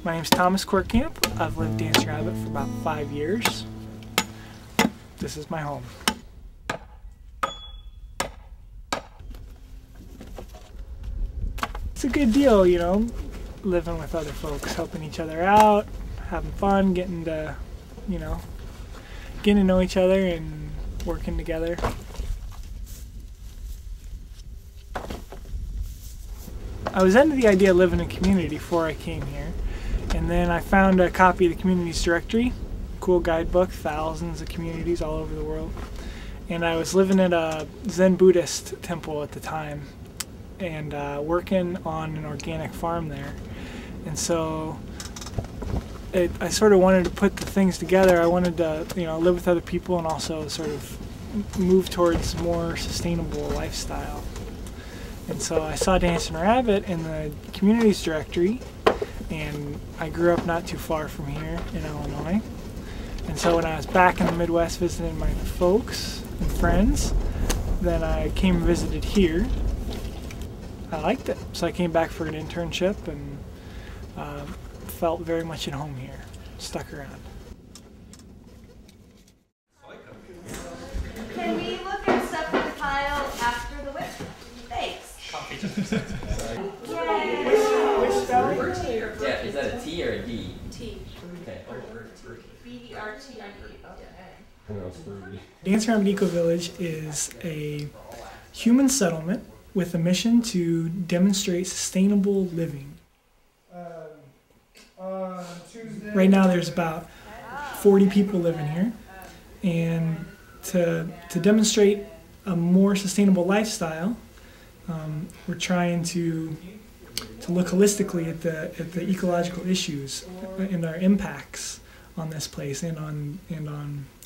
My name's Thomas Quirkamp. I've lived Dancing Rabbit for about 5 years. This is my home. It's a good deal, you know, living with other folks, helping each other out, having fun, getting to know each other and working together. I was into the idea of living in a community before I came here. And then I found a copy of the communities directory, cool guidebook, thousands of communities all over the world. And I was living at a Zen Buddhist temple at the time and working on an organic farm there. And so I sort of wanted to put the things together. I wanted to, live with other people and also sort of move towards more sustainable lifestyle. And so I saw Dancing Rabbit in the communities directory. And I grew up not too far from here in Illinois. And so when I was back in the Midwest visiting my folks and friends, then I came and visited here. I liked it. So I came back for an internship and felt very much at home here. Stuck around. Can we look at stuff in the pile after the whip? Thanks. Coffee just Which spelling? Yeah, is that a T or a D? T. Okay. B-E-R-T-I-E. Dancing Rabbit Eco Village is a human settlement with a mission to demonstrate sustainable living. Right now there's about 40 people living here, and to demonstrate a more sustainable lifestyle, we're trying to look holistically at the ecological issues and our impacts on this place and on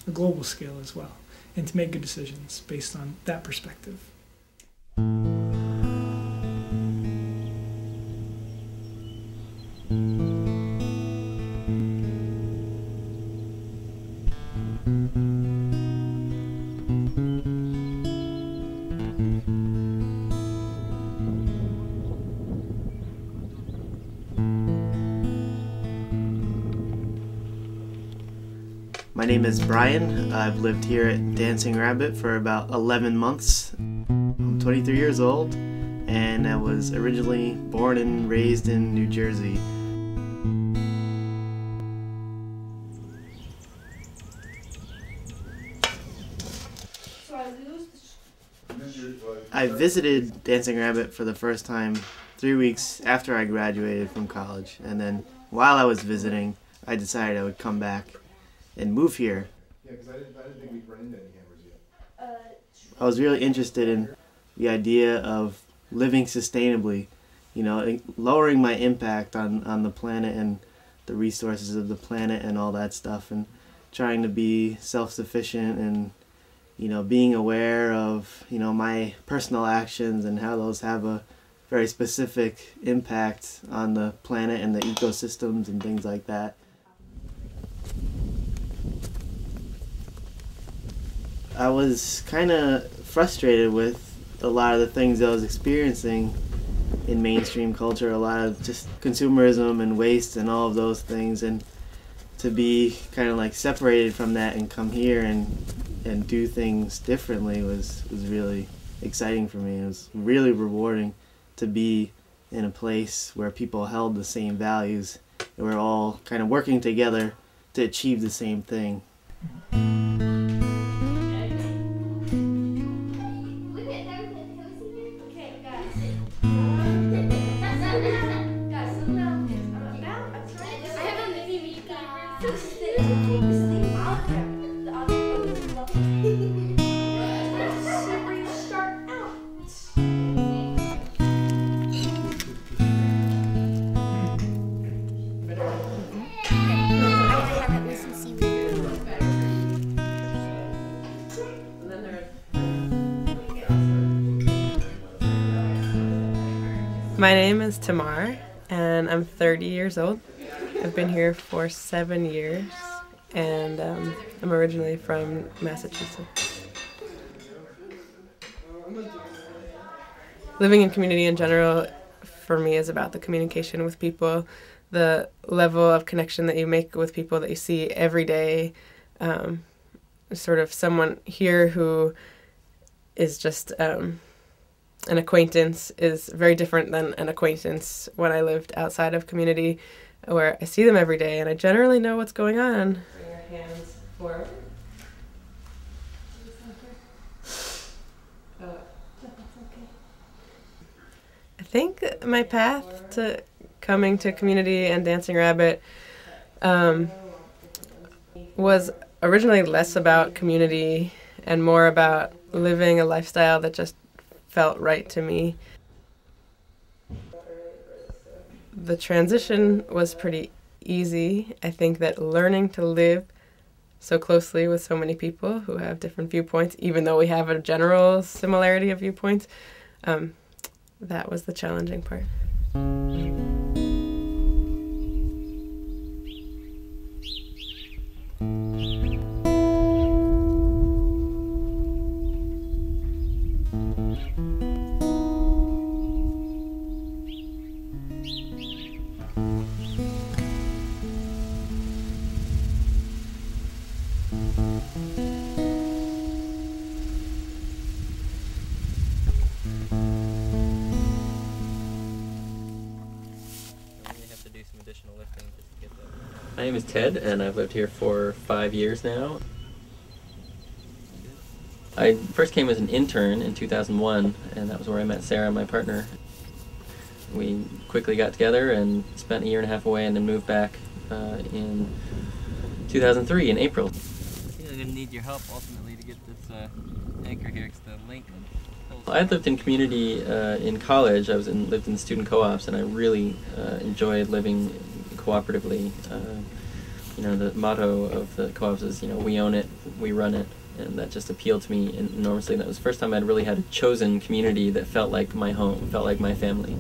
a global scale as well, and to make good decisions based on that perspective. My name is Brian. I've lived here at Dancing Rabbit for about 11 months. I'm 23 years old, and I was originally born and raised in New Jersey. I visited Dancing Rabbit for the first time 3 weeks after I graduated from college, and then while I was visiting, I decided I would come back and move here. Yeah, because I didn't think we'd run into any hammers yet. I was really interested in the idea of living sustainably, lowering my impact on the planet and the resources of the planet and all that stuff, and trying to be self-sufficient and, being aware of, my personal actions and how those have a very specific impact on the planet and the ecosystems and things like that. I was kind of frustrated with a lot of the things I was experiencing in mainstream culture, a lot of just consumerism and waste and all of those things, and to be kind of like separated from that and come here and do things differently was really exciting for me. It was really rewarding to be in a place where people held the same values and we're all kind of working together to achieve the same thing. My name is Tamar, and I'm 30 years old. I've been here for 7 years, and I'm originally from Massachusetts. Living in community in general, for me, is about the communication with people, the level of connection that you make with people that you see every day. Sort of someone here who is just an acquaintance is very different than an acquaintance when I lived outside of community, where I see them every day and I generally know what's going on. Bring your hands forward. I think my path to coming to community and Dancing Rabbit was originally less about community and more about living a lifestyle that just felt right to me. The transition was pretty easy. I think that learning to live so closely with so many people who have different viewpoints, even though we have a general similarity of viewpoints, that was the challenging part. My name is Ted, and I've lived here for 5 years now. I first came as an intern in 2001, and that was where I met Sarah, my partner. We quickly got together and spent a year and a half away, and then moved back in 2003 in April. I think I'm going to need your help ultimately to get this anchor here, because the link. I lived in community in college. I lived in student co-ops, and I really enjoyed living cooperatively. You know, the motto of the co-ops is, we own it, we run it, and that just appealed to me enormously. That was the first time I'd really had a chosen community that felt like my home, felt like my family.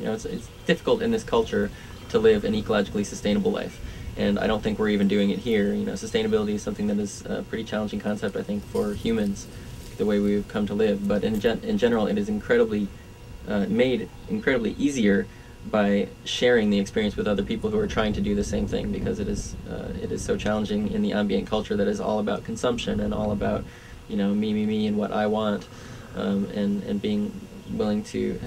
It's difficult in this culture to live an ecologically sustainable life, and I don't think we're even doing it here. Sustainability is something that is a pretty challenging concept, I think, for humans, the way we've come to live. But in general, it is made incredibly easier by sharing the experience with other people who are trying to do the same thing, because it is so challenging in the ambient culture that is all about consumption and all about me and what I want, and being willing to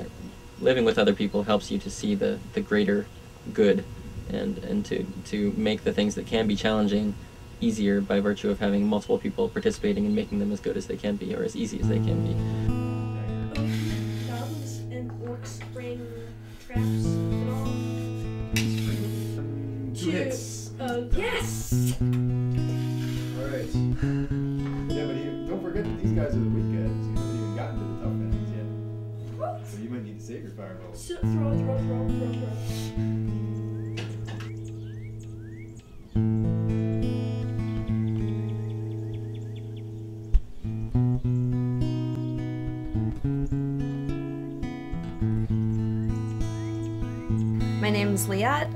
living with other people helps you to see the greater good, and to make the things that can be challenging easier by virtue of having multiple people participating and making them as good as they can be, or as easy as they can be. Traps and all. 2 hits. Yes! Alright. Yeah, but don't forget that these guys are the weak guys. You haven't even gotten to the tough enemies yet. What? So you might need to save your fireballs. Throw. My name is Leah.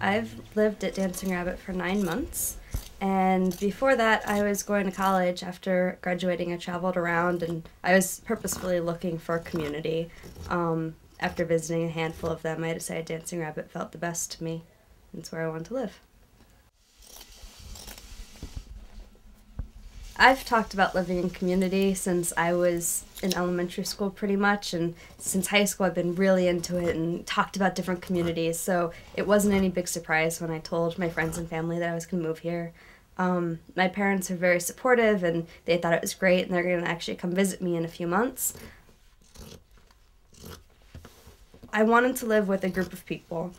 I've lived at Dancing Rabbit for 9 months, and before that I was going to college. After graduating, I traveled around and I was purposefully looking for community. After visiting a handful of them, I decided Dancing Rabbit felt the best to me. It's where I want to live. I've talked about living in community since I was in elementary school pretty much, and since high school I've been really into it and talked about different communities, so it wasn't any big surprise when I told my friends and family that I was going to move here. My parents are very supportive, and they thought it was great, and they're going to actually come visit me in a few months. I wanted to live with a group of people.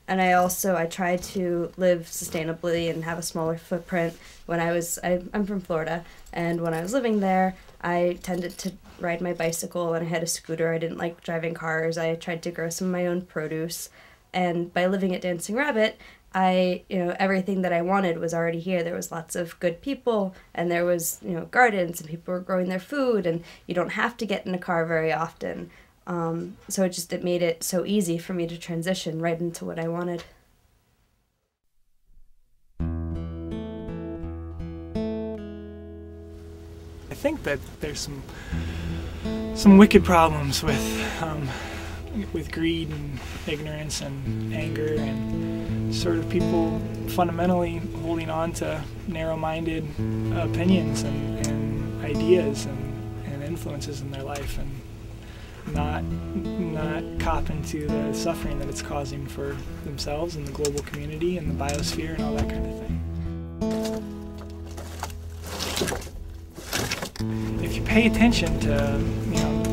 And I tried to live sustainably and have a smaller footprint. I'm from Florida, and when I was living there, I tended to ride my bicycle, and I had a scooter. I didn't like driving cars. I tried to grow some of my own produce. And by living at Dancing Rabbit, everything that I wanted was already here. There was lots of good people, and there was, gardens, and people were growing their food, and you don't have to get in a car very often. So it made it so easy for me to transition right into what I wanted. I think that there's some wicked problems with greed and ignorance and anger and sort of people fundamentally holding on to narrow-minded opinions and ideas and influences in their life, and not copping to the suffering that it's causing for themselves and the global community and the biosphere and all that kind of thing. If you pay attention to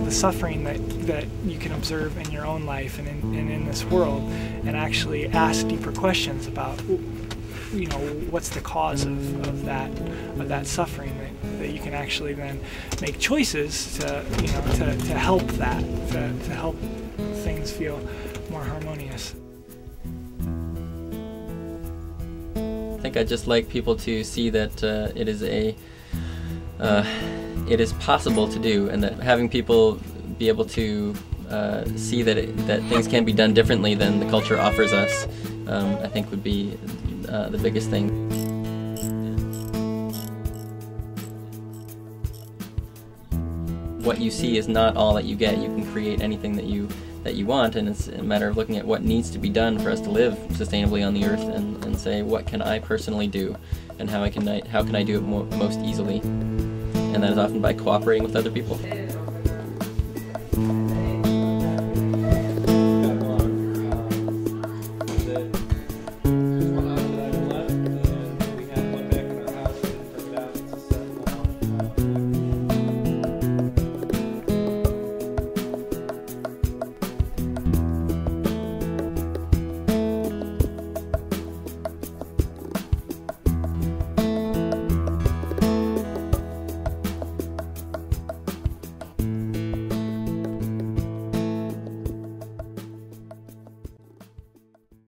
the suffering that you can observe in your own life and in this world, and actually ask deeper questions about what's the cause of that suffering, that you can actually then make choices to help that, to help things feel more harmonious. I think I'd just like people to see that it is possible to do, and that having people be able to see that things can be done differently than the culture offers us, I think would be the biggest thing. What you see is not all that you get. You can create anything that you want, and it's a matter of looking at what needs to be done for us to live sustainably on the earth, and say, what can I personally do, and how can I do it most easily. And that is often by cooperating with other people.